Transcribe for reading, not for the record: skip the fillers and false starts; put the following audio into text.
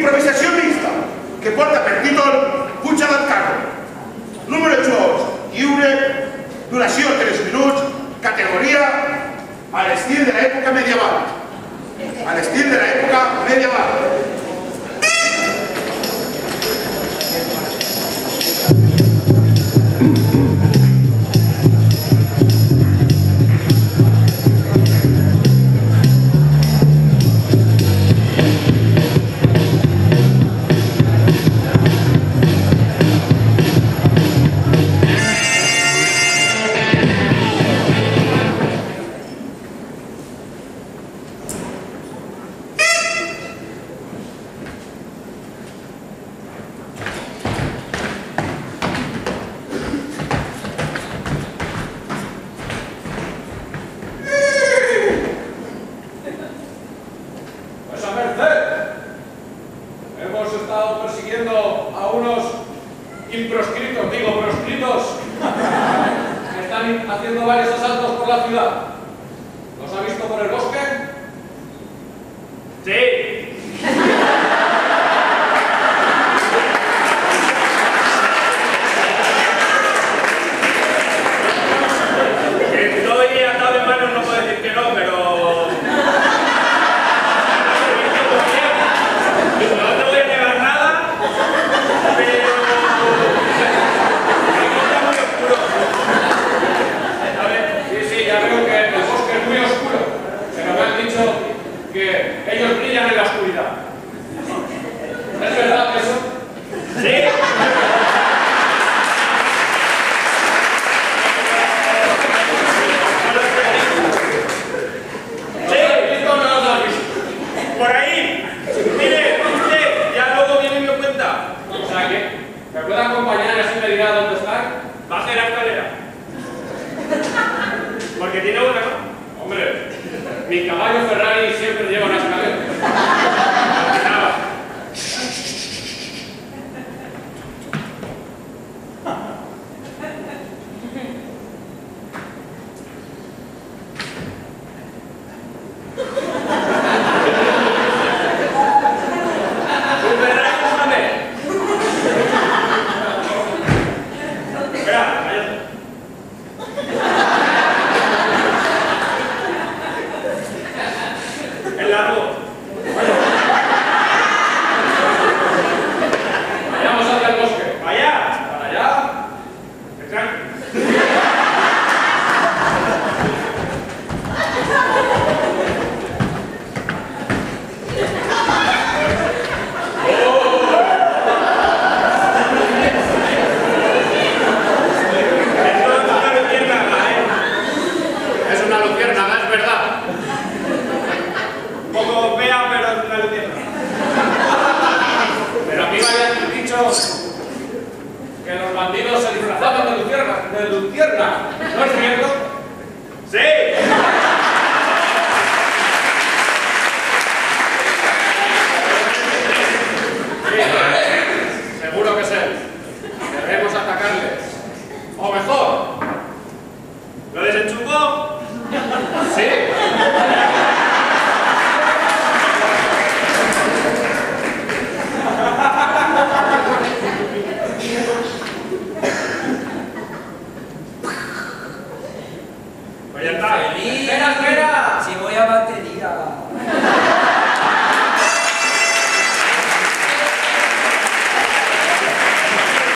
Improvisació mixta, que porta per títol Puig al carro. Número de jocs, lliure, duració 3 minuts, categoria a l'estil de l'època medieval. A l'estil de l'època medieval. Haciendo varios asaltos por la ciudad. ¿Los ha visto por el bosque? Sí. Estoy atado de manos, no puedo decir que no, pero... No te voy a negar nada, pero... Aquí está muy oscuro. Sí, ya veo que el bosque es muy oscuro, pero me han dicho que ellos brillan en la oscuridad. ¿Es verdad eso? Sí. ¿Listo o no los has visto? Por ahí. Mire, usted, ya luego viene y me cuenta. O sea que, ¿me puede acompañar y así me dirá dónde están? Baje la escalera. Porque tiene una, ¿no? Hombre, mi caballo Ferrari siempre lleva una escalera. Nada. Un Ferrari, ¿dónde? Espera, allá. El largo. Vayamos hacia el bosque. Allá. Para allá. Están. Es una luciérnaga, es verdad. Un poco fea, pero es una luciérnaga. Pero a mí me habían dicho que los bandidos se disfrazaban de lucierna. ¿No es cierto?